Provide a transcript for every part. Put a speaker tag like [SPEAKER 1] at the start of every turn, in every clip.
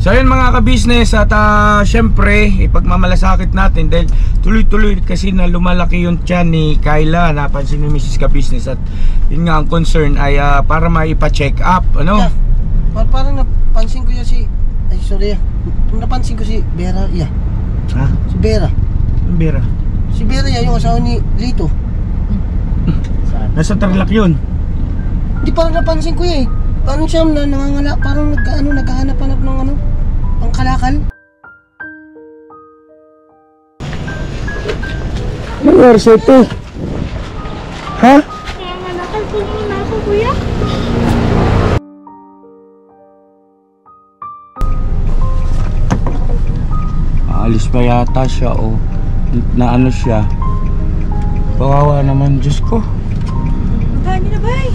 [SPEAKER 1] So yun mga ka-business, at syempre ipagmamalasakit natin dahil tuloy-tuloy kasi na lumalaki yung tiyan ni Kyla, napansin ni Mrs. ka-business, at yun nga ang concern ay para maipa-check up, ano?
[SPEAKER 2] Yeah. Parang napansin ko yan napansin ko si Vera,
[SPEAKER 1] Ha?
[SPEAKER 2] Si Vera.
[SPEAKER 1] Ang Vera?
[SPEAKER 2] Si Vera yung asawa ni Lito.
[SPEAKER 1] Nasa Tarlac yun?
[SPEAKER 2] Hindi, parang napansin ko yan Parang siya nangangala, parang naghahanap-hanap ng pangkalakal.
[SPEAKER 1] Nangyari sa ito? Ha?
[SPEAKER 3] Nangangalakal po yung nasa kuya.
[SPEAKER 1] Alis pa yata siya, oh. Na ano siya. Kawawa naman, Diyos ko.
[SPEAKER 3] Gani na ba eh?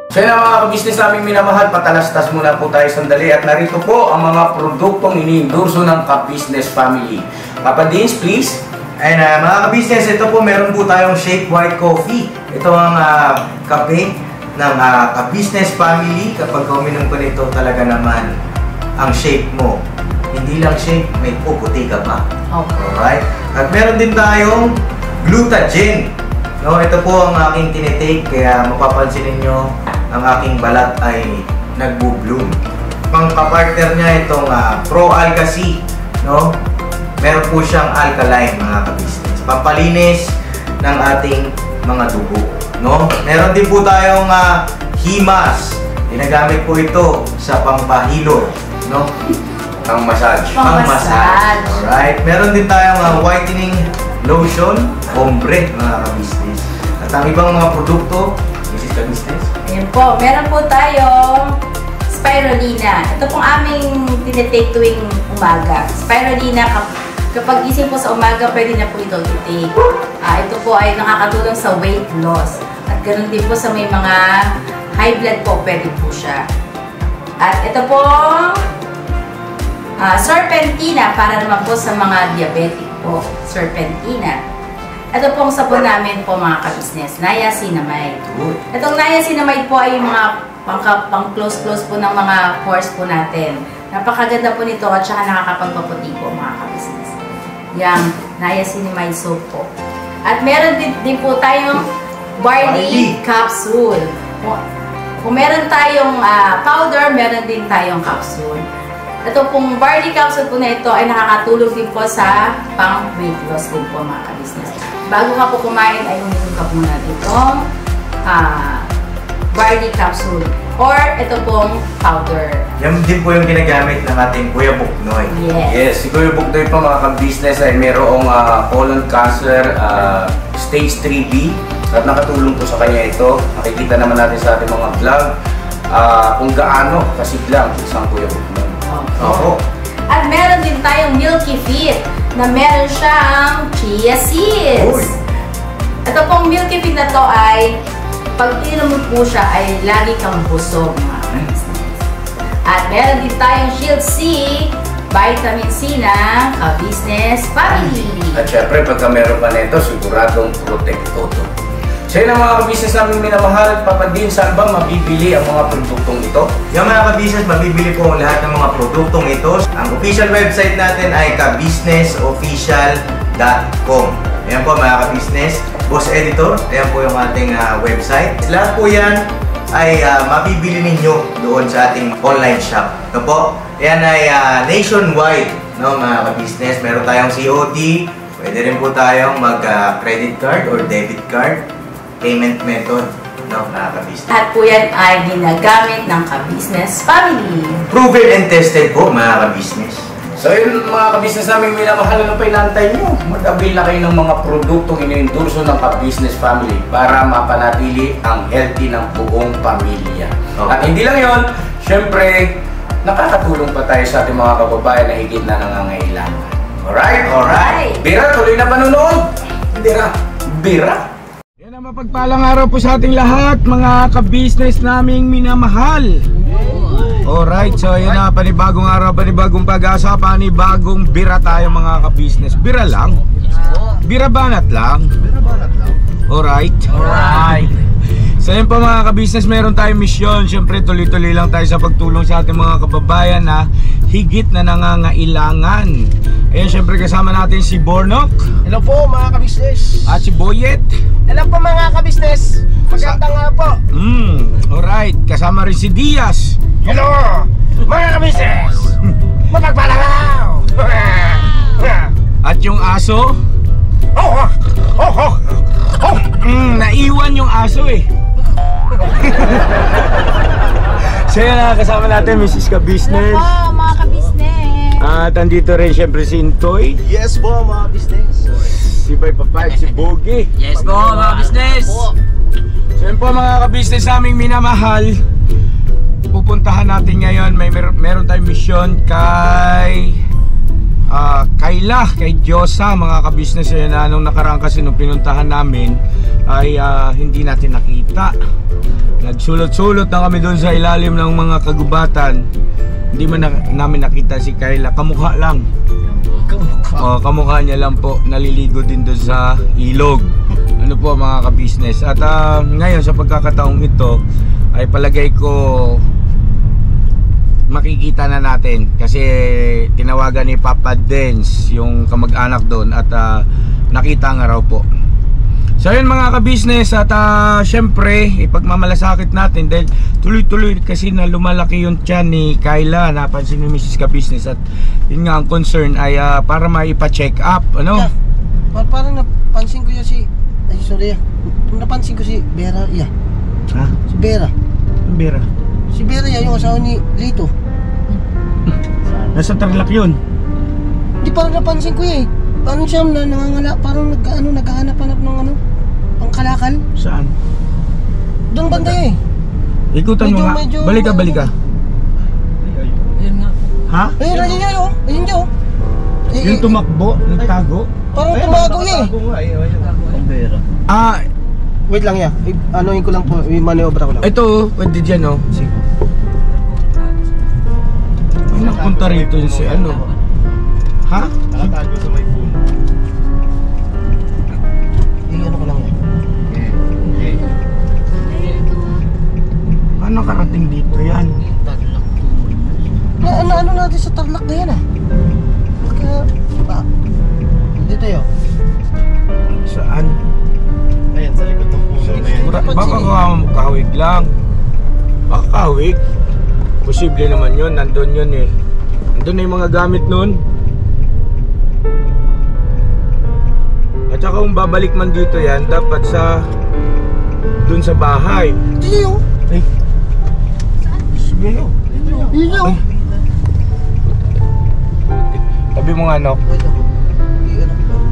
[SPEAKER 1] So yun mga ka-business naming minamahal, patalastas muna po tayo sandali at narito po ang mga produktong iniendorso ng ka-business family. Papa Dins, please.
[SPEAKER 4] And mga ka-business, ito po meron po tayong Shake White Coffee. Ito ang kape ng ka-business family. Kapag uminom ko nito, talaga naman ang shake mo. Hindi lang shake, may puputi ka pa.
[SPEAKER 3] Okay.
[SPEAKER 4] Alright? At meron din tayong Glutagen. No, ito po ang aking tinitake, kaya mapapansin ninyo ang aking balat ay nagbo-bloom. Pang-partner niya itong Pro Alka C, no? Meron po siyang alkaline mga ka-business. Pampalinis ng ating mga dugo, no? Meron din po tayong Himas. Ginagamit po ito sa pampahilo, no?
[SPEAKER 1] Pang-massage.
[SPEAKER 4] Pang-massage. Alright. Meron din tayong whitening lotion, ombre mga ka-business. At ang ibang mga produkto, Mrs. ka-business.
[SPEAKER 3] Ayan po, meron po tayong spirulina. Ito pong aming tinitake tuwing umaga. Spirulina, kapag gising po sa umaga, pwede na po ito i-take. Ito po ay nakakatulong sa weight loss. At ganoon din po sa may mga high blood po, pwede po siya. At ito pong serpentina, para naman po sa mga diabetic po, serpentina. Ito pong sabon namin po mga ka-business, niacinamide. Itong niacinamide po ay yung mga pang-close-close po ng mga pores po natin. Napakaganda po nito at saka nakakapagpaputi po mga ka-business. Yung niacinamide soap po. At meron din po tayong barley capsule. Kung meron tayong powder, meron din tayong capsule. Ito pong barley capsule po na ito ay nakakatulong din po sa pang-weight loss din po mga ka-business. Bago ka po kumain ay uminom ka muna itong barley capsule or ito pong powder.
[SPEAKER 4] Yan din po yung ginagamit ng ating Kuya Buknoy.
[SPEAKER 1] Yes, si Kuya Buknoy po mga ka-business ay mayroong colon cancer stage 3B at nakatulong po sa kanya ito. Nakikita naman natin sa ating mga vlog kung gaano kasiglang isang Kuya Buknoy.
[SPEAKER 4] Opo.
[SPEAKER 3] At meron din tayong Milky Fit na meron siyang chia seeds. Ito pong Milky Fit na to ay pag inom mo po siya ay lagi kang busog mga ka-business. At meron din tayong Shield C, vitamin C na ka-business family.
[SPEAKER 1] At syempre pagka meron pa nito, siguradong protekto to. So yun ang mga ka-business namin minamahal. Papa Din, saan ba mabibili ang mga produktong ito?
[SPEAKER 4] Yung mga ka-business, mabibili po ang lahat ng mga produktong ito. Ang official website natin ay kabusinessofficial.com. Ayan po mga ka-business. Boss Editor, ayan po yung ating website. Lahat po yan ay mabibili ninyo doon sa ating online shop. Ito po, ayan ay nationwide, no, mga ka-business. Meron tayong COD, pwede rin po tayong mag-credit card or debit card payment method, no, mga ka-business.
[SPEAKER 3] At po yan ay ginagamit ng ka-business family.
[SPEAKER 4] Proven and tested po mga ka-business.
[SPEAKER 1] So yun mga ka-business namin minamahal, ano pa inantay nyo? Mag-avail na kayo ng mga produktong iniendorso ng ka-business family para mapanatili ang healthy ng buong pamilya. Okay. At hindi lang yun, syempre, nakakatulong pa tayo sa ating mga kababayan na higit na nangangailangan. Alright? Alright. Bira, tuloy na panunood. Bira. Yan ang mapagpalang araw po sa ating lahat, mga ka-business naming minamahal. Alright, so yun na, panibagong araw, panibagong pag-asa, panibagong bira tayo mga ka-business. Bira lang? Bira banat lang? Alright. So yun pa mga ka-business, meron tayong misyon. Siyempre tuloy-tuloy lang tayo sa pagtulong sa ating mga kababayan na higit na nangangailangan. Ayan, siyempre kasama natin si Bornok.
[SPEAKER 2] Hello po mga ka-business.
[SPEAKER 1] At si Boyet.
[SPEAKER 2] Hello po mga ka-business. Magandang nga po.
[SPEAKER 1] Alright, kasama rin si Diaz.
[SPEAKER 2] Hello mga ka-business. Mapagpalang araw.
[SPEAKER 1] At yung aso. Naiwan yung aso eh. So yun na, kasama natin Mrs. Ka-Business.
[SPEAKER 3] Hello po mga ka-business.
[SPEAKER 1] At andito rin siyempre si Intoy.
[SPEAKER 2] Yes po mga business.
[SPEAKER 1] Si Bay Papay, si Bogie.
[SPEAKER 5] Yes po mga business.
[SPEAKER 1] So yun po mga ka-business naming minamahal. Pupuntahan natin ngayon, meron tayong mission kay Kayla, kay Diyosa mga ka-business. Yun na, nung nakaraan kasi nung pinuntahan namin ay hindi natin nakita. Nagsulot-sulot na kami doon sa ilalim ng mga kagubatan. Hindi man namin nakita si Kayla, kamukha lang. Kamukha niya lang po, naliligo din doon sa ilog. Ano po mga ka-business. At ngayon sa pagkakataong ito ay palagay ko makikita na natin kasi tinawagan ni Papa Dance yung kamag-anak doon at nakita nga raw po. So yun mga ka-business at syempre ipagmamalasakit natin dahil tuloy-tuloy kasi na lumalaki yung tiyan ni Kayla, napansin ni Mrs. Ka-business at yun nga ang concern ay para maipa-check up ano?
[SPEAKER 2] Yeah. Parang napansin ko yan napansin ko si Vera. Yeah.
[SPEAKER 1] Ha?
[SPEAKER 2] Si Vera.
[SPEAKER 1] Bira.
[SPEAKER 2] Si Vera yan yung asawa ni Lito.
[SPEAKER 1] Nasa Tarlac yun.
[SPEAKER 2] Hindi parang napansin ko eh. Ano siya nangangala, parang naghahanap-hanap ng pangkalakal.
[SPEAKER 1] Saan?
[SPEAKER 2] Doon banda eh.
[SPEAKER 1] Ikutan mo nga. Balik ka.
[SPEAKER 5] Ayun nga.
[SPEAKER 1] Ha?
[SPEAKER 2] Ayun, ayun niya oh. Ayun niya oh.
[SPEAKER 1] Yung tumakbo, nagtago.
[SPEAKER 2] Parang tumago niya eh. Wait lang ya. Anuin ko lang po, i-manobra ko lang.
[SPEAKER 1] Ito, pwede dyan oh. Sige. Ay, napunta rito yun si ano. Ha?
[SPEAKER 4] Nakatago sa may phone.
[SPEAKER 2] I-ano ko lang yan.
[SPEAKER 1] Ano karating dito yan?
[SPEAKER 2] Ano natin sa Tarlac na yan ah. Kaya, dito yun.
[SPEAKER 1] Saan?
[SPEAKER 4] Ayan, sa likod ng puno na yan.
[SPEAKER 1] Baka kahawig lang. Baka kahawig. Posible naman yun, nandun yun eh. Nandun na yung mga gamit nun. At saka kung babalik man dito yan, dapat sa dun sa bahay.
[SPEAKER 2] Hindi yun.
[SPEAKER 1] Ay. Sige yun.
[SPEAKER 2] Yun yun.
[SPEAKER 1] Tabi mo nga no.
[SPEAKER 2] Wait lang. I-ano ko lang.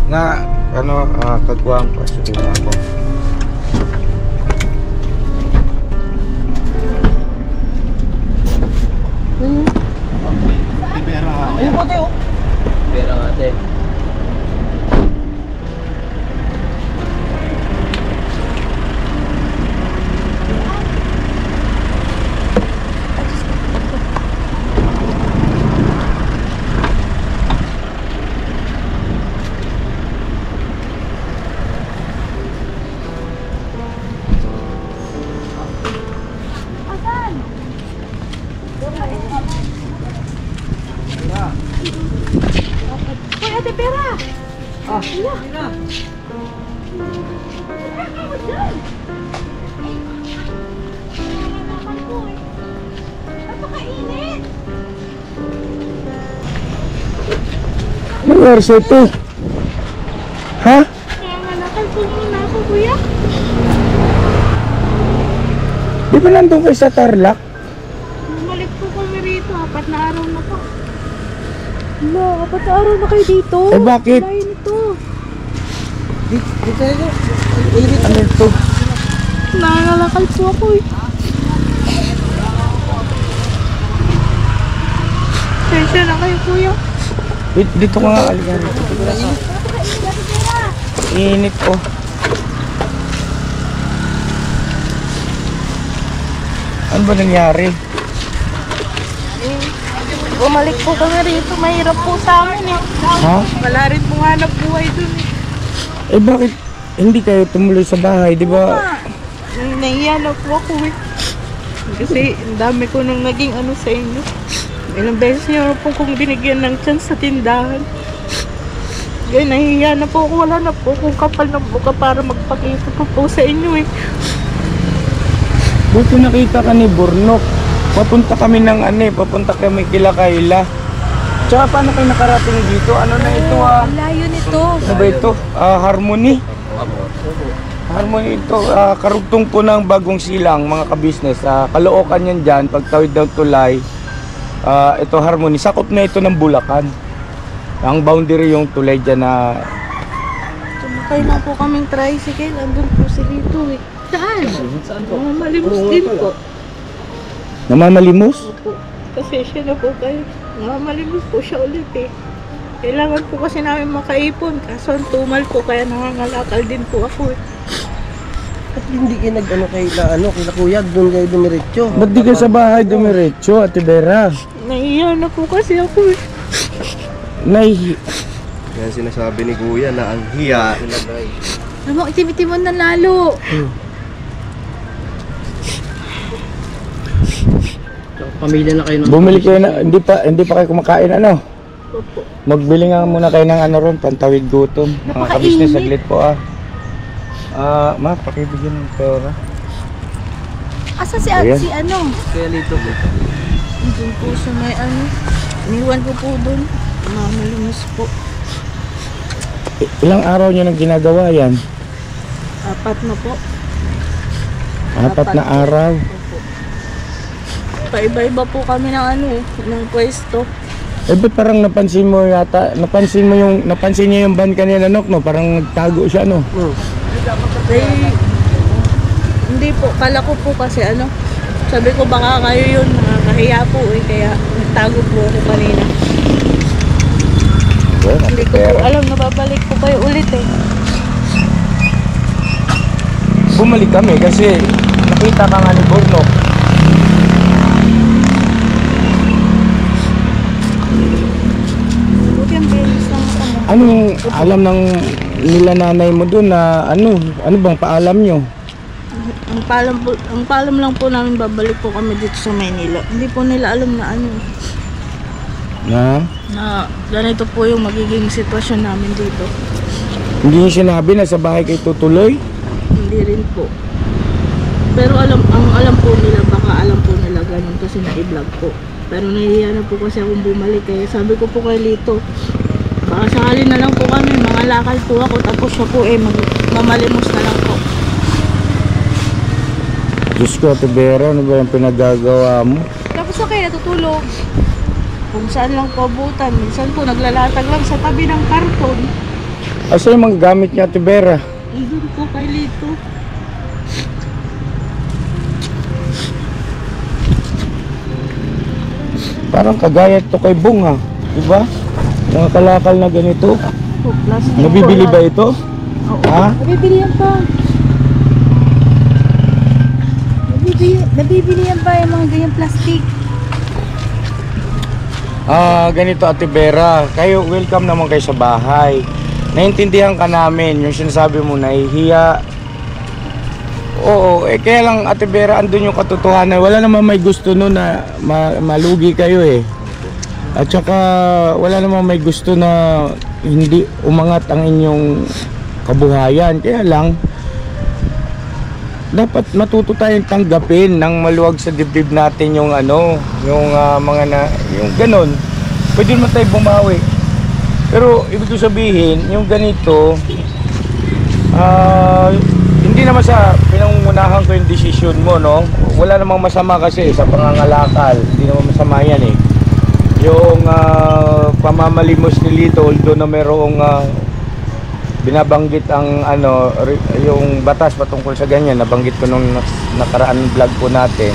[SPEAKER 1] Na ano, kagwang pasukin mo ako.
[SPEAKER 2] Ayun po tayo.
[SPEAKER 5] Pero ate.
[SPEAKER 6] Hoy, ate, pera!
[SPEAKER 2] Ah.
[SPEAKER 6] Hala! Napakainit!
[SPEAKER 1] Nangyari sa ito? Ha?
[SPEAKER 6] Kaya nga nakalpulong na ako, kuya.
[SPEAKER 1] Di ba nandun kayo sa Tarlac?
[SPEAKER 6] Bumalik po kami rito. 4 na araw na po. Hala, 4 na araw na kayo dito.
[SPEAKER 1] Eh, bakit?
[SPEAKER 6] Bahay nito.
[SPEAKER 2] Dito tayo. Init.
[SPEAKER 1] Ano ito?
[SPEAKER 6] Nangangalakal po ako eh. Sensya na kayo, kuya.
[SPEAKER 1] Dito ka nga, aligan. Init oh. Ano ba nangyari?
[SPEAKER 6] Bumalik po kami rito. Mahirap po sa amin eh.
[SPEAKER 1] Ha?
[SPEAKER 6] Wala rin pong hanap buhay dun eh.
[SPEAKER 1] Eh bakit hindi kayo tumuloy sa bahay, di ba?
[SPEAKER 6] Nahiya na po ako eh. Kasi ang dami ko nang naging ano sa inyo. Ilang beses niyo po kung binigyan ng chance sa tindahan. Kaya nahiya na po ako. Wala na po akong kapal ng buka para magpakita po sa inyo eh.
[SPEAKER 1] Buti nakita ka ni Burnok. Papunta kami ng papunta kami kila Kayla. Tsaka paano kayo nakarating dito? Ano na ito
[SPEAKER 6] Ang layo nito.
[SPEAKER 1] Ano ba ito? Harmony? Harmony ito. Karugtong po ng Bagong Silang, mga ka-business. Kaloocan yan dyan, pagtawid ng tulay. Ito Harmony. Sakop na ito ng Bulacan. Ang boundary yung tulay dyan na...
[SPEAKER 6] Sumakay na po kaming tricycle. Andun po si Lito eh. Saan? Saan po? Malimos din po.
[SPEAKER 1] Namamalimos?
[SPEAKER 6] Opo. Kasi siya na po kayo. Namamalimos po siya ulit eh. Kailangan po kasi namin makaipon. Kaso ang tumal po kaya nangangalakal din po ako eh.
[SPEAKER 2] At hindi kayo kay kuya, doon kayo dumiretso.
[SPEAKER 1] Ba't di ka sa bahay dumiretso, Ate Vera?
[SPEAKER 6] Naiiyak na po kasi ako eh.
[SPEAKER 7] Yan sinasabi ni Kuya na ang hiya.
[SPEAKER 6] Alam mo, itim-itim mo na lalo.
[SPEAKER 5] Pamilya na kayo ng...
[SPEAKER 1] Bumili kayo na, hindi pa kayo kumakain ano?
[SPEAKER 6] Opo.
[SPEAKER 1] Magbili nga muna kayo ng ano ron, pantawid gutom. Mga ka-business, saglit po ma, pakibigyan ng pera.
[SPEAKER 6] Asa si
[SPEAKER 1] Ayan.
[SPEAKER 6] si ano?
[SPEAKER 5] Kaya Lito po.
[SPEAKER 6] Doon po sa may ano. Iniwan ko po doon. Mamalimos po.
[SPEAKER 1] Ilang araw niyo nang ginagawa yan?
[SPEAKER 6] 4 na po.
[SPEAKER 1] 4 na araw.
[SPEAKER 6] Opo. Paiba-iba po kami ng ano eh, ng pwesto.
[SPEAKER 1] Eh ba't parang napansin niya yung van kanina, no? Parang nagtago siya, no?
[SPEAKER 6] Eh, hindi po, kala ko po kasi ano, sabi ko baka kayo yun, nakakahiya po eh, kaya nagtago po ako kanina. Hindi ko po alam na babalik po kayo ulit eh.
[SPEAKER 1] Bumalik kami kasi nakita ka nga ni Burnok.
[SPEAKER 6] Buti ang bilis lang ako.
[SPEAKER 1] Anong alam ng nila nanay mo doon na ano bang paalam nyo?
[SPEAKER 6] Ang paalam lang po namin babalik po kami dito sa Maynila. Hindi po nila alam na ano, na ganito po yung magiging sitwasyon namin dito.
[SPEAKER 1] Hindi niyo sinabi na sa bahay kayo tutuloy?
[SPEAKER 6] Hindi rin po. Pero ang alam po nila, baka alam po nila ganun kasi na-i-vlog po. Pero nahihiya na po kasi akong bumalik kaya sabi ko po kay Lito, baka sakali na lang po kami, mga lakal po ako tapos siya po mamalimos na lang po.
[SPEAKER 1] Diyos ko, Ate Vera, ano ba yung pinagagawa mo?
[SPEAKER 6] Tapos ako natutulog. Kung saan lang po abutan, minsan po naglalatag lang sa tabi ng karton.
[SPEAKER 1] Asa yung mga gamit niya, Ate Vera?
[SPEAKER 6] Doon po kay Lito.
[SPEAKER 1] Parang kagaya to kay Bung, ha? Diba? Mga kalakal na ganito.
[SPEAKER 6] Po, plastic
[SPEAKER 1] Nabibili
[SPEAKER 6] po,
[SPEAKER 1] ba ito?
[SPEAKER 6] Oo.
[SPEAKER 1] Ha?
[SPEAKER 6] Nabibili yan pa. Nabibili yan pa yung mga ganyang plastic.
[SPEAKER 1] Ganito, Ate Vera. Kayo, welcome naman kayo sa bahay. Naintindihan ka namin. Yung sinasabi mo, nahihiya. Oo, kaya lang, Ate Vera, andun yung katotohanan. Wala naman may gusto no na malugi kayo eh. At saka, wala naman may gusto na hindi umangat ang inyong kabuhayan. Kaya lang, dapat matuto tayong tanggapin ng maluwag sa dibdib natin yung yung ganon. Pwede naman tayo bumawi. Pero ibig ko sabihin, yung ganito, hindi naman sa pinangungunahan ko yung desisyon mo, no? Wala namang masama kasi sa pangangalakal. Hindi naman masama yan eh. Yung pamamalimos ni Lito, although na merong binabanggit ang yung batas patungkol sa ganyan, nabanggit ko nung nakaraan vlog po natin.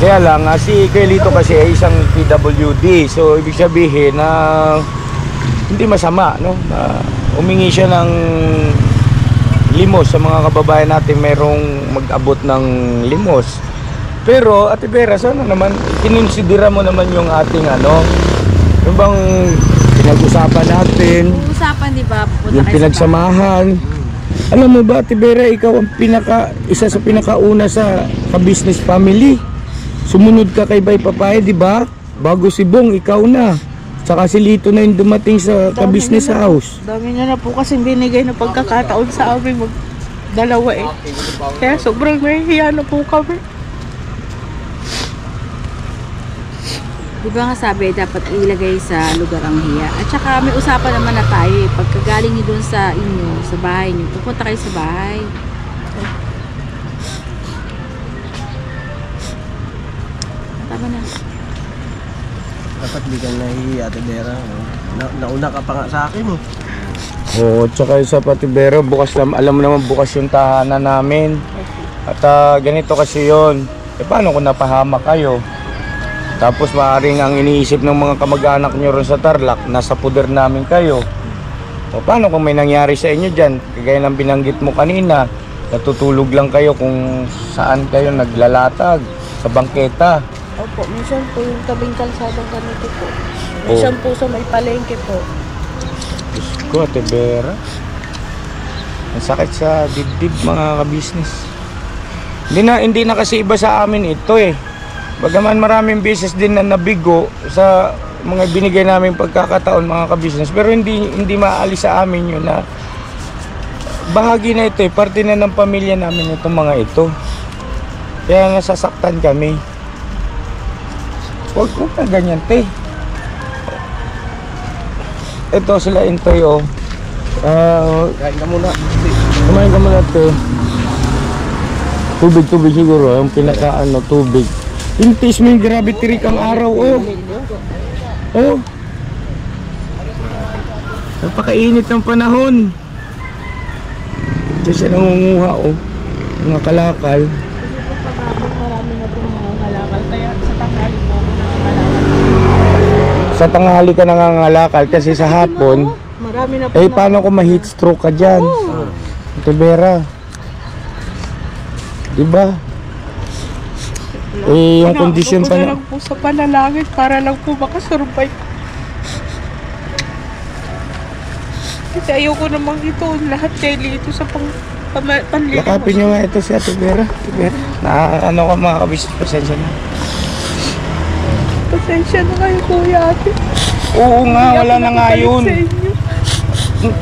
[SPEAKER 1] Kaya lang si Lito kasi ay isang PWD, so ibig sabihin na hindi masama, no? Humingi siya ng limos sa mga kababayan natin, merong mag-abot ng limos. Pero, Ate Vera, sana naman, kinonsidera mo naman yung ating ano, yung bang pinag-usapan natin,
[SPEAKER 3] Usapan, di ba? Pupunta
[SPEAKER 1] yung
[SPEAKER 3] kayo sa
[SPEAKER 1] pinagsamahan. Alam mo ba, Ate Vera, ikaw ang isa sa pinakauna sa ka-business family. Sumunod ka kay Bay Papaya, di ba? Bago si Bong, ikaw na. Saka si Lito na yung dumating sa ka-business house.
[SPEAKER 6] Dami niya na po kasi binigay na pagkakataon sa amin mag-dalawa eh. Kaya sobrang nahihiya na po kami.
[SPEAKER 3] Di ba nga sabi, dapat ilagay sa lugar ang hiya. At saka may usapan naman na tayo eh. Pagkagaling nyo dun sa inyo, sa bahay nyo, pupunta kayo sa bahay. Tama na.
[SPEAKER 5] Dapat di ka nahihiya, Ate Vera. Nauna ka pa nga sa akin eh.
[SPEAKER 1] Oo, tsaka sa Ate Vera, bukas lang, alam mo naman bukas yung tahanan namin. At ganito kasi yon. Paano kung napahamak kayo? Tapos maaaring ang iniisip ng mga kamag-anak nyo ron sa Tarlac, nasa puder namin kayo. O paano kung may nangyari sa inyo dyan? Kagaya ng binanggit mo kanina, natutulog lang kayo kung saan kayo naglalatag, sa bangketa.
[SPEAKER 6] Opo, minsan po yung tabing kalsadang ganito po. Minsan po sa may palengke po.
[SPEAKER 1] Diyos ko, Ate Vera. Ang sakit sa dibdib, mga ka-business. Hindi na kasi iba sa amin ito eh. Bagaman maraming beses din na nabigo sa mga binigay namin pagkakataon, mga ka-business, pero hindi maalis sa amin yun na bahagi na ito eh, parte na ng pamilya namin itong mga ito. Kaya nasasaktan kami. Huwag na ganyan, te. Ito sila Intoy, oh.
[SPEAKER 5] Kain ka muna.
[SPEAKER 1] Kumain ka muna, te. Tubig siguro, yung pinaka tubig. Intis mo yung gravity rig ang araw, oh. Oh. Napakainit ng panahon. Ito siya nangunguha, oh. Mga kalakal.
[SPEAKER 6] Marami na po mga kalakal. Kaya sa tanghali po ako nangangalakal.
[SPEAKER 1] Sa tanghali ka nangangalakal kasi sa hapon,
[SPEAKER 6] Marami na po.
[SPEAKER 1] paano kung ma-heat stroke ka dyan? Ate Vera. Diba? Yung kondisyon pa
[SPEAKER 6] na lang po sa panalangin para lang po makasurvive. Kasi ayoko namang ito lahat kay Lito sa panlilimas.
[SPEAKER 1] Yakapin nyo nga ito si Ate Vera. Ate Vera. Ano ka mga kabisnes, pasensya na.
[SPEAKER 6] Pasensya na kayo, Kuya Ate.
[SPEAKER 1] Oo nga,
[SPEAKER 6] Hindi
[SPEAKER 1] wala
[SPEAKER 6] ako
[SPEAKER 1] na nga
[SPEAKER 6] nakabalik
[SPEAKER 1] yun.
[SPEAKER 6] sa inyo.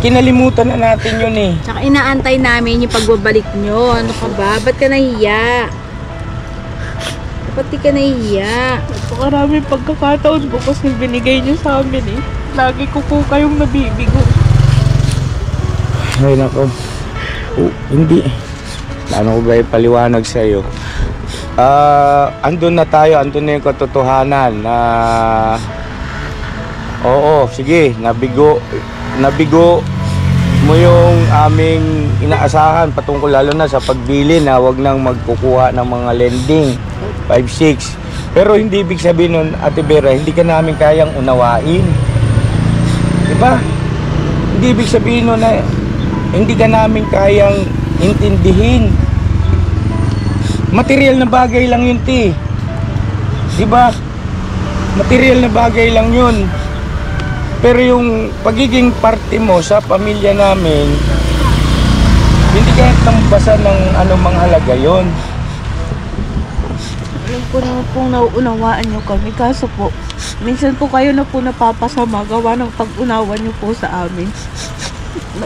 [SPEAKER 1] Kinalimutan na natin yun eh.
[SPEAKER 3] Tsaka inaantay namin yung pagbabalik nyo. Ano ka ba? Ba't ka nahiya? Ba't di ka nahiya?
[SPEAKER 6] Napakaraming pagkakataon po kasi binigay niyo sa amin eh. Lagi ko po kayong nabibigo.
[SPEAKER 1] Ay nako. Hindi. Paano ko ba ipaliwanag sa iyo? Andun na tayo, andun na yung katotohanan na oo, sige, nabigo mo yung aming inaasahan patungkol lalo na sa pagbili na wag nang magkukuha ng mga lending 5-6. Pero hindi ibig sabihin nun, Ate Vera, hindi ka namin kayang unawain. Diba? Hindi ibig sabihin nun na hindi ka namin kayang intindihin. Material na bagay lang yun, ti. Diba? Material na bagay lang yun. Pero yung pagiging parte mo sa pamilya namin, hindi ka tambasan ng anumang halaga yun.
[SPEAKER 6] Alam ko naman pong nauunawaan niyo kami. Kaso po, minsan po kayo na po napapasama gawa ng pag-unawa niyo po sa amin.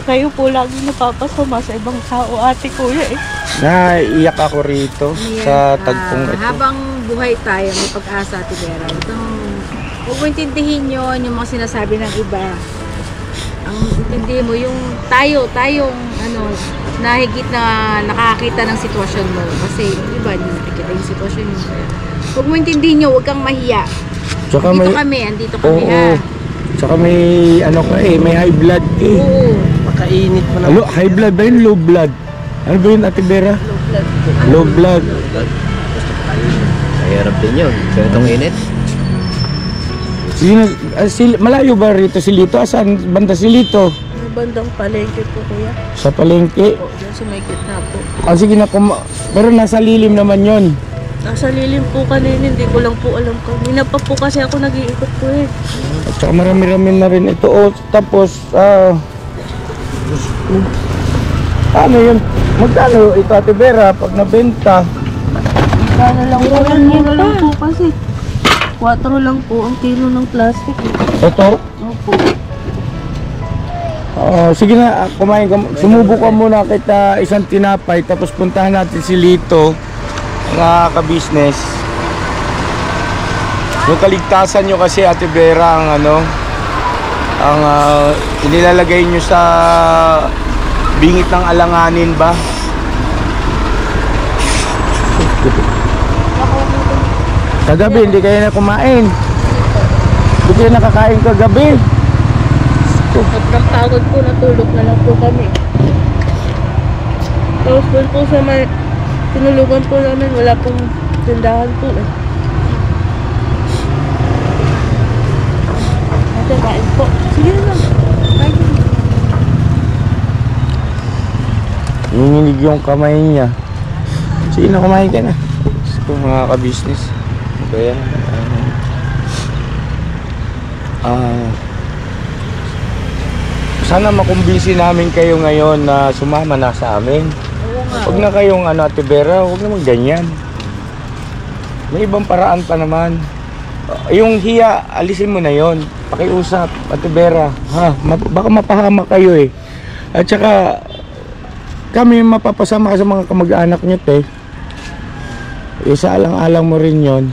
[SPEAKER 6] Kayo po lagi napapasama sa ibang tao, ate, kuya eh.
[SPEAKER 1] Naiiyak ako rito sa tagpong ito.
[SPEAKER 3] Habang buhay tayo, may pag-asa, Ate Vera. Huwag mo intindihin yun, yung mga sinasabi ng iba. Ang intindihin mo, yung tayong nahigit na nakakita ng sitwasyon mo. Kasi yung iba, hindi nakikita yung sitwasyon mo. Huwag mo intindihin nyo, huwag kang mahiya.
[SPEAKER 1] Tsaka
[SPEAKER 3] Andito kami ha.
[SPEAKER 1] Tsaka may may high blood eh.
[SPEAKER 3] Oo.
[SPEAKER 5] Makainit mo na.
[SPEAKER 1] High blood ba yun? Low blood? Ano ba yun, Ate Vera? Low blood.
[SPEAKER 5] Mahirap din yun. Sa itong init.
[SPEAKER 1] Malayo ba rito si Lito? Asan banda si Lito?
[SPEAKER 6] May bandang palengke po, kuya.
[SPEAKER 1] Sa palengke?
[SPEAKER 6] Po, dyan sa may gitna po.
[SPEAKER 1] Sige na, pero nasa lilim naman yon.
[SPEAKER 6] Nasa lilim po kanina, hindi ko lang po alam kanina pa po kasi ako nag-iikot po eh.
[SPEAKER 1] At saka marami-rami na rin ito. O, tapos, ano yun? Magkano ito, Ate Vera, pag nabenta?
[SPEAKER 6] Sana lang po, mura lang po kasi. 4 lang po ang kilo ng plastic.
[SPEAKER 1] Ito?
[SPEAKER 6] Opo.
[SPEAKER 1] Sige na, kumain ka. Sumubo ka muna kita isang tinapay, tapos puntahan natin si Lito, mga ka-business. Yung kaligtasan nyo kasi, Ate Vera, ang inilalagay nyo sa bingit ng alanganin ba? Kagabi, hindi kayo na kumain. Hindi kayo nakakain kagabi.
[SPEAKER 6] At napagod po, natulog na lang po kami. Tapos po sa may tinulugan po namin, wala pong tindahan po eh. Ate, kain po. Sige na. Kain po.
[SPEAKER 1] Nanginig yung kamay niya. Sige na, kumain ka na. Gusto mga ka-business. Kaya, sana makumbinsi namin kayo ngayon na sumama na sa amin. Huwag na kayong Ate Vera, huwag naman ganyan. May ibang paraan pa naman. Yung hiya, alisin mo na yon. Pakiusap, Ate Vera. Ha? Baka mapahama kayo eh. At saka, kami mapapasama sa mga kamag-anak nyo, te. Isa alang-alang mo rin yon.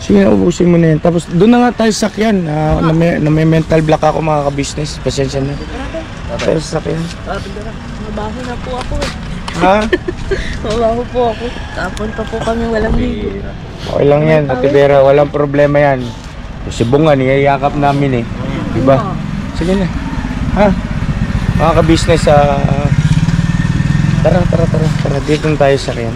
[SPEAKER 1] Sige na, ubusin mo na yan. Tapos doon na nga tayo sakyan. Na may mental block ako, mga ka-business. Pasensya na. Tayo sakyan.
[SPEAKER 6] Mabaho na po ako eh.
[SPEAKER 1] Ha?
[SPEAKER 6] Mabaho po ako. Tapon pa po kami walang ligo.
[SPEAKER 1] Okay lang yan, Ate Vera. Walang problema yan. Si Bunga, niyayakap namin eh. Diba? Sige na. Ha? Mga ka-business, tara. Dito na tayo sakyan.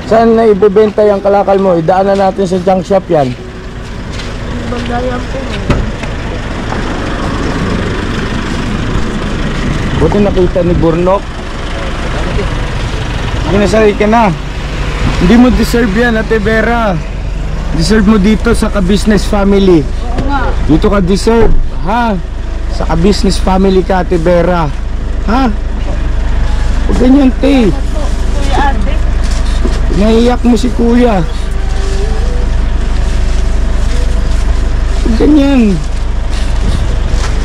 [SPEAKER 1] Saan na ibebenta yung kalakal mo? Idaanan natin sa junk shop yan.
[SPEAKER 6] Bandayan po.
[SPEAKER 1] Buti nakita ni Burnok. Ginasari ka na. Hindi mo deserve yan, Ate Vera. Deserve mo dito sa ka-business family.
[SPEAKER 6] Oo nga.
[SPEAKER 1] Dito ka deserve, ha? Sa ka-business family ka, Ate Vera. Ha? Huwag ganyan, te.
[SPEAKER 6] Kuya Ate.
[SPEAKER 1] Naiyak mo si Kuya. Ganyan.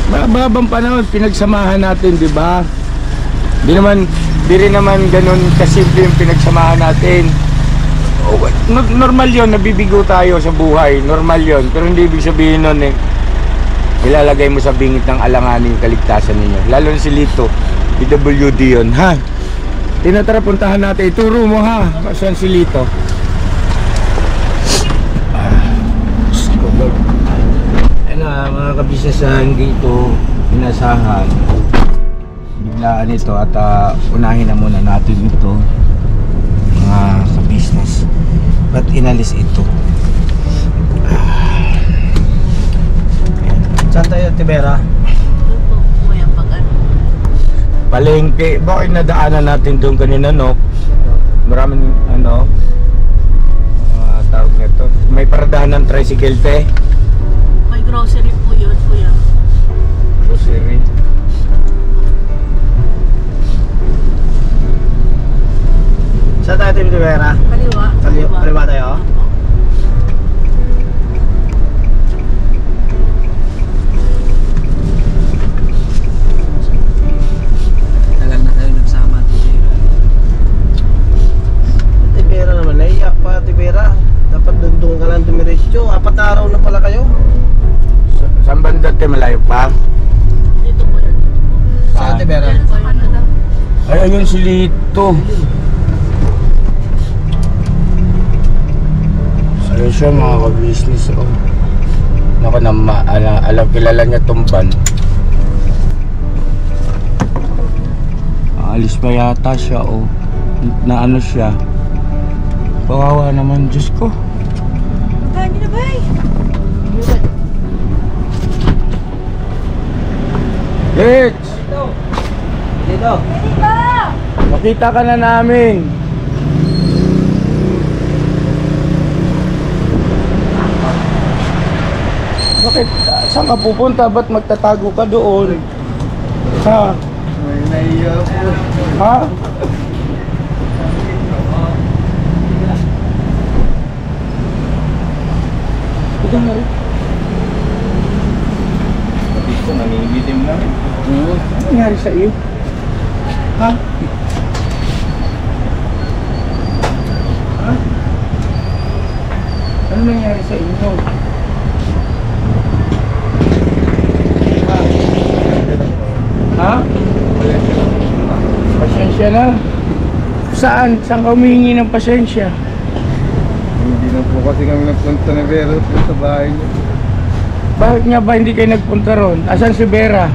[SPEAKER 1] Mababang panahon pinagsamahan natin, di ba? Di rin naman ganun kasimple yung pinagsamahan natin. Normal yon, nabibigo tayo sa buhay. Normal yon, pero hindi ibig sabihin nun eh ilalagay mo sa bingit ng alanganin yung kaligtasan ninyo. Lalo na si Lito, PWD yun, ha? Tinatara, puntahan natin. Ituro mo, ha? Saan si Lito? Mga kabisnes, hindi ito inasahan. Biglaan ito at unahin na muna natin ito, mga kabisnes. Ba't inalis ito?
[SPEAKER 5] Saan tayo, Ate Vera?
[SPEAKER 1] Palengke. Bakit nadaanan natin doon kanina, no? Maraming tawag nito. May paradahan ng tricycle, te.
[SPEAKER 6] May grocery po yun, kuya.
[SPEAKER 1] Grocery.
[SPEAKER 5] Saan tayo, Ate Vera?
[SPEAKER 6] Kaliwa.
[SPEAKER 5] Kaliwa tayo? Tagal na tayo nagsama, Ate Vera. Ate Vera naman, naiyak pa, Ate Vera. Dapat doon ka lang dumiretso. 4 araw na pala kayo.
[SPEAKER 1] Saan banda, te? Malayo pa?
[SPEAKER 6] Dito po yun.
[SPEAKER 5] Saan, Ate Vera?
[SPEAKER 6] Sa Canada.
[SPEAKER 1] Ay, ayun si Lito. Ayun siya, mga ka-business. Naku, alam, kilala niya tong van. Alis pa yata siya, na ano siya. Kawawa naman, Diyos ko.
[SPEAKER 6] Minabay!
[SPEAKER 1] Rich!
[SPEAKER 5] Dito.
[SPEAKER 1] Makita ka na namin. Bakit? Saan ka pupunta? Ba't magtatago ka doon? Ha?
[SPEAKER 7] May naiya po.
[SPEAKER 1] Ha? Ito na rin.
[SPEAKER 7] Pati ko, nangingitim na rin.
[SPEAKER 1] Ano nangyari sa iyo? Ha? Ha? Ano nangyari sa inyo? Ha? Pasensya na. Saan? Saan ka humihingi ng pasensya?
[SPEAKER 7] Hindi na po kasi kami nagpunta na Vero sa bahay niyo.
[SPEAKER 1] Bakit nga ba hindi kayo nagpunta ron? Asan si Vera?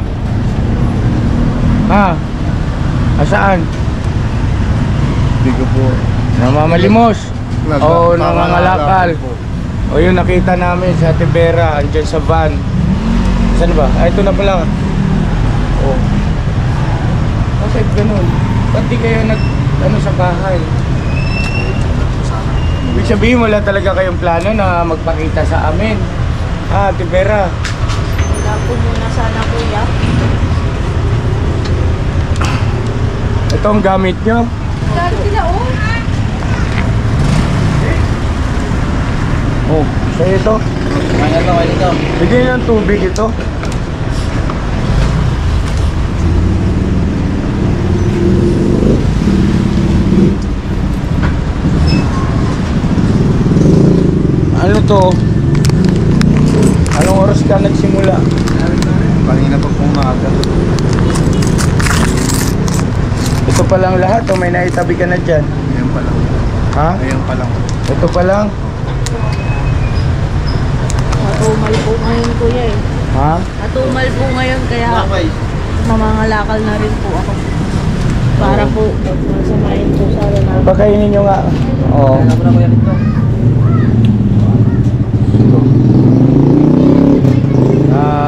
[SPEAKER 1] Ha? Asaan?
[SPEAKER 7] Hindi ko po.
[SPEAKER 1] Namamalimos? O nangangalakal?
[SPEAKER 7] po.
[SPEAKER 1] O yun nakita namin si Ate Vera andyan sa van. Saan ba? Ah, ito na pala. O. Bakit ganun? Ba't di kayo sa bahay? Ibig sabihin wala talaga kayong plano na magpakita sa amin. Ah, Ate Vera.
[SPEAKER 6] Wala po muna sana, kuya.
[SPEAKER 1] Ito ang gamit nyo.
[SPEAKER 6] Dahil sila, oh.
[SPEAKER 1] Oh, sa'yo ito.
[SPEAKER 5] Kaya ito.
[SPEAKER 1] Bigyan ng tubig ito. Ano to? Anong oras ka nagsimula?
[SPEAKER 7] Kanina pa pong maaga.
[SPEAKER 1] Ito pa lang lahat o may naitabi ka na dyan?
[SPEAKER 7] Ayan pa lang.
[SPEAKER 1] Ha?
[SPEAKER 7] Ayan pa lang.
[SPEAKER 1] Ito pa lang?
[SPEAKER 6] Natumal po ngayon, kuya eh.
[SPEAKER 1] Ha?
[SPEAKER 6] Natumal po ngayon, kaya mamangalakal na rin po ako. Para po, masamahin po sana namin.
[SPEAKER 1] Pakainin nyo nga. Oo.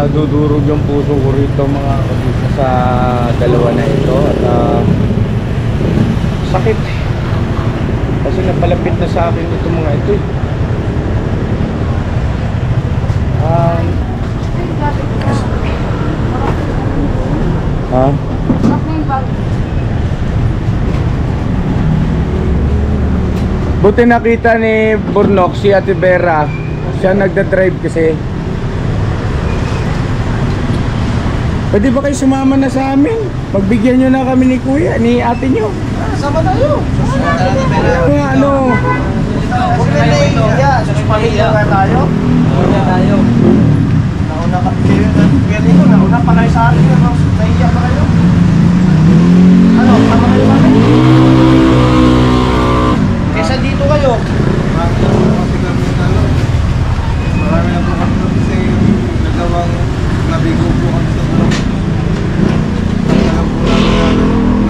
[SPEAKER 1] Dudurog yung puso ko rito mga kabisa sa dalawa na ito at sakit kasi napalapit na sa akin ito mga ito ha? Buti nakita ni Burnok si Ate Vera, siya nagda-drive kasi. Pwede ba kayo sumama na sa amin? Pagbigyan nyo na kami ni kuya, ni ate nyo.
[SPEAKER 5] Sama tayo.
[SPEAKER 1] Ano?
[SPEAKER 5] Huwag na naiiya. Suspahiya nga tayo. Huwag tayo. Nauna ka. Kaya dito, nauna pa kayo sa akin. Naiiya pa kayo. Ano? Tama kayo namin? Kesa dito kayo.
[SPEAKER 7] Marami na po kasi nagawang nabigo po kami sa vlog.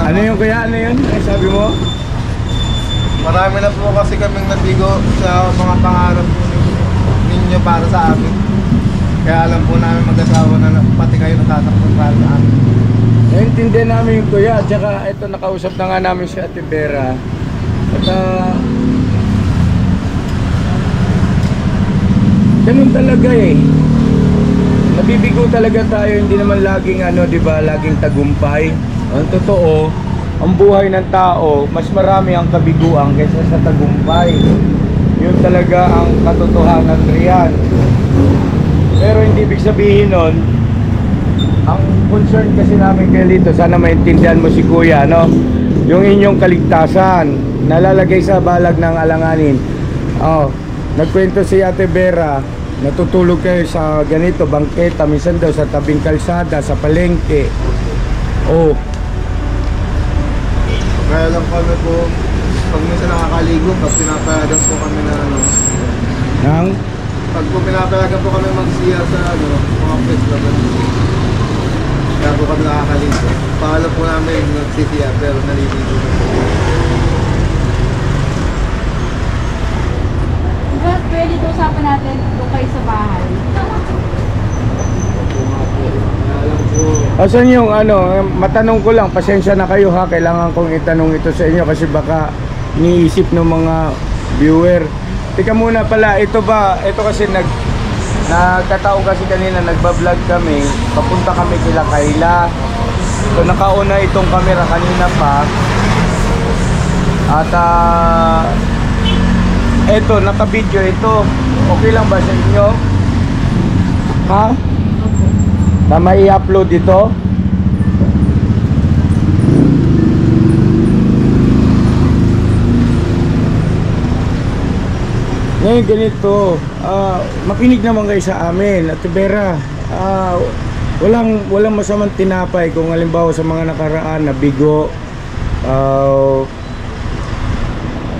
[SPEAKER 1] Ano yung kuya? Ano yun? Ay, sabi mo?
[SPEAKER 7] Marami na po kasi kaming nabigo sa mga pangarap po ninyo para sa amin. Kaya alam po namin mag-asawa na pati kayo natatakot para sa amin.
[SPEAKER 1] Naintindihan namin yung kuya. At saka ito nakausap na nga namin si Ate Vera. At ganun talaga eh. Nabibigo talaga tayo, hindi naman laging di ba, laging tagumpay. Ang totoo, ang buhay ng tao, mas marami ang kabiguan kaysa sa tagumpay. Yun talaga ang katotohanan riyan. Pero hindi ibig sabihin nun, ang concern kasi namin kayo dito, sana maintindihan mo si kuya, no? Yung inyong kaligtasan, nalalagay sa balag ng alanganin. Oh, nagkwento si Ate Vera, natutulog kayo sa ganito, bangketa, minsan daw sa tabing kalsada, sa palengke. Oh.
[SPEAKER 7] Kaya lang kami po, pag minsan nakakaligo, pag pinapayagan po kami na
[SPEAKER 1] Nang?
[SPEAKER 7] pag po pinapayagan po kami mag-siya sa mga place na kaya po kami nakakaligo. Paalam po namin nagsisiya pero naliligo na po.
[SPEAKER 6] Pwede ito usapan natin doon kayo sa bahay.
[SPEAKER 1] Asan yung ano, matanong ko lang, pasensya na kayo ha, kailangan kong itanong ito sa inyo kasi baka iniisip ng mga viewer. Tika muna pala, ito kasi nagkataon kasi kanina, nagbablog kami, papunta kami kila Kayla. So nakauna itong camera kanina pa. At ito, naka-video ito. Okay lang ba sa inyo? Ha? Tama i-upload ito? Ngayon ganito, makinig naman kayo sa amin, Ate Vera. Walang masamang tinapay kung halimbawa sa mga nakaraan na bigo.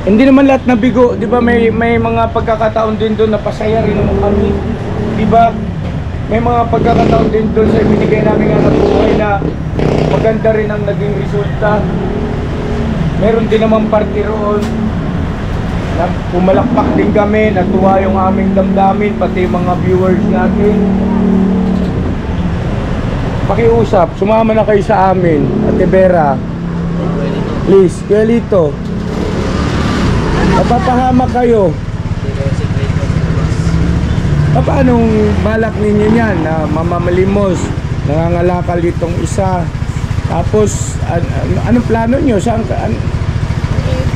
[SPEAKER 1] Hindi naman lahat na bigo, 'di ba? May mga pagkakataon din doon na pasaya rin naman kami, 'di ba? May mga pagkakataon din doon sa ibinigay namin ng buhay na maganda rin ang naging resulta. Meron din naman party roon. Pumalakpak din kami, natuwa yung aming damdamin, pati mga viewers natin. Pakiusap, sumama na kayo sa amin, Ate Vera. Please, Kuya Lito. Napapahama kayo. Paanong balak ninyo yan na mamamalimos, nangangalakal ditong isa? Tapos, anong plano nyo? Saan ka?
[SPEAKER 6] Doon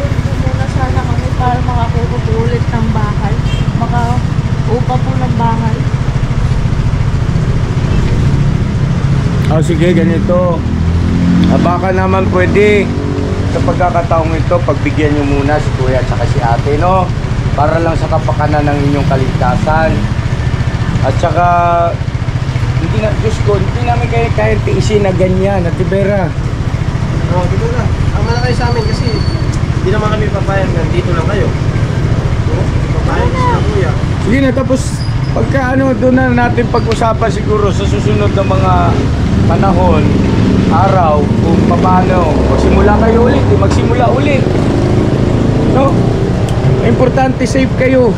[SPEAKER 6] po muna sana kami para makakuha po ulit ng bahay. Makaupa po ng bahay.
[SPEAKER 1] Sige, ganito. Baka naman pwede sa pagkakataong ito, pagbigyan nyo muna si Kuya at saka si Ate, no? Para lang sa kapakanan ng inyong kaligtasan. At saka, Diyos ko, hindi namin kaya tiisin na ganyan, Ate Vera.
[SPEAKER 5] Dito na. Tama na kayo sa amin kasi hindi naman kami papayag na dito lang kayo. Papayag sila kuya.
[SPEAKER 1] Sige na, tapos pagka doon na natin pag-usapan siguro sa susunod na mga panahon, araw, kung paano, magsimula kayo ulit, magsimula ulit. No? Importante, safe kayo.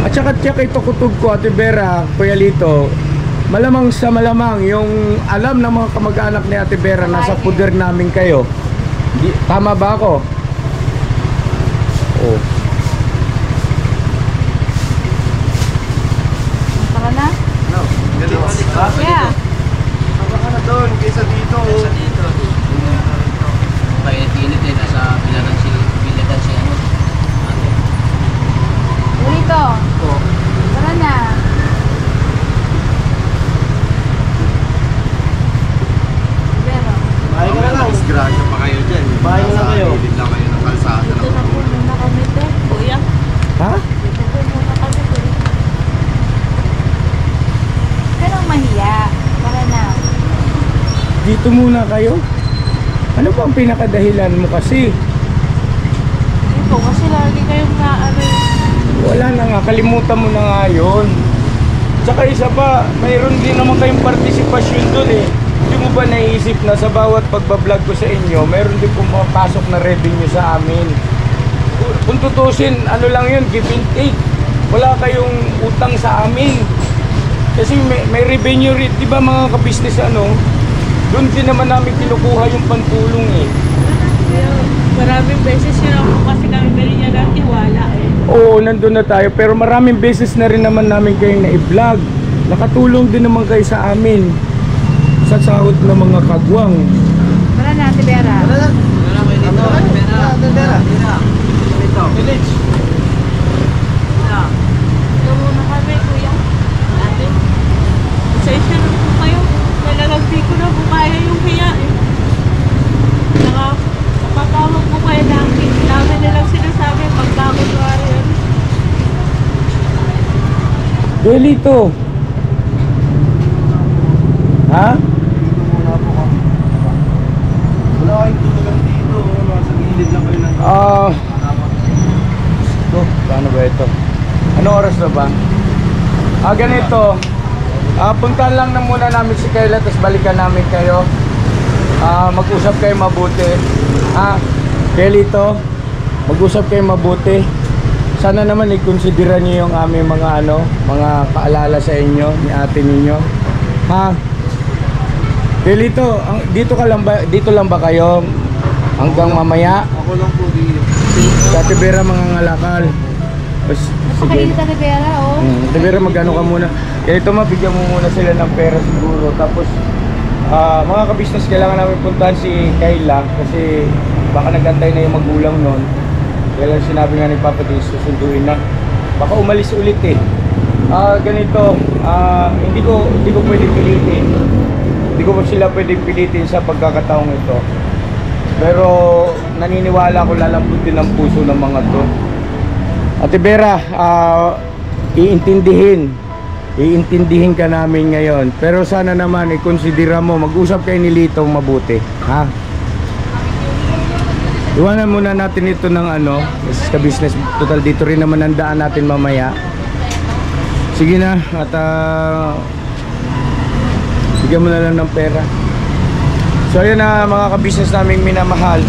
[SPEAKER 1] At saka ito kutub ko, Ate Vera, Kuya Lito, malamang sa malamang yung alam ng mga kamag-anak ni Ate Vera nasa puder namin kayo. Tama ba ako? Oh.
[SPEAKER 6] Tara na?
[SPEAKER 5] No. Ganito.
[SPEAKER 6] Yeah.
[SPEAKER 5] Tama ka na doon kaysa dito. Kaysa dito.
[SPEAKER 8] Painit-init eh, nasa biladan si ano.
[SPEAKER 6] Dito. Tara na. Pero,
[SPEAKER 5] Bahay ka na lang.
[SPEAKER 7] Disgrasya pa kayo dyan.
[SPEAKER 5] Bahay na lang kayo.
[SPEAKER 7] Hindi lang kayo ng kalsada.
[SPEAKER 6] dito na po muna kami te, kuya.
[SPEAKER 1] Ha?
[SPEAKER 6] Dito po muna kami te. Pero mahiya. Tara na.
[SPEAKER 1] Dito muna kayo? Ano ba ang pinakadahilan mo kasi?
[SPEAKER 6] Dito kasi lagi kayong
[SPEAKER 1] Wala na nga, kalimutan mo na nga yun. Tsaka isa pa, mayroon din naman kayong partisipasyon doon eh. Hindi mo ba naisip na sa bawat pagbablog ko sa inyo, mayroon din pumapasok na revenue sa amin? Kung tutusin, ano lang yun, give and take. Wala kayong utang sa amin. Kasi may revenue rin, di ba mga kabisnes doon din naman namin kinukuha yung pantulong eh.
[SPEAKER 6] Maraming beses yun ako kasi kami niya ng tiwala eh.
[SPEAKER 1] Oo, nandun na tayo. Pero maraming beses na rin naman namin kayong na-vlog. Nakatulong din naman kayo sa amin sa sahod ng mga kagwang.
[SPEAKER 6] Tara na, Ate Vera.
[SPEAKER 5] Wala lang.
[SPEAKER 8] Wala kayo dito.
[SPEAKER 5] Ate Vera.
[SPEAKER 8] Dito.
[SPEAKER 5] Village.
[SPEAKER 6] Ito muna kami, kuya. Ate. Pasensya na po kayo. Nalalagpi ko na po kaya yung hiya eh. Napatawag po kayo namin. Dami nilang sinasabi pagkakot ko rin.
[SPEAKER 1] Delito. Ha?
[SPEAKER 5] Wala po ka. Wala kayong tulugan dito. Nasa gilid lang kayo ng
[SPEAKER 1] Paano ba ito? Anong oras na ba? Ganito. Puntahan lang na muna namin si Kayla, tapos balikan namin kayo. Mag-usap kayo mabuti. Kelito, mag-usap kayo mabuti. sana naman i-considera niyo yung aming mga mga paalala sa inyo ni ate ninyo. Ha? Delito, dito lang ba kayo hanggang mamaya?
[SPEAKER 7] Ako lang po dito.
[SPEAKER 1] Sa Tibera mga ngalakal. Sige.
[SPEAKER 3] Napakainit na pera, oh.
[SPEAKER 1] Tibera magkano ka muna? Kaya ito mabigyan mo muna sila ng pera siguro. Tapos mga ka-business, kailangan namin puntahan si Kayla kasi baka nagantay na yung magulang nun. Kaya lang sinabi nga ni Papa Dins, susunduin na. Baka umalis ulit eh. Ganito, hindi ko pwedeng pilitin. Hindi ko sila pwedeng pilitin sa pagkakataong ito. Pero naniniwala ko lalambutin ang puso ng mga to. Ate Vera, iintindihin ka namin ngayon. Pero sana naman i-considera mo, mag-usap kayo ni Lito mabuti, ha? Iwanan muna natin ito ng sa business. Total dito rin naman ang daan natin mamaya. Sige na, at bigyan mo na lang ng pera. So ayun na mga ka-business naming minamahal.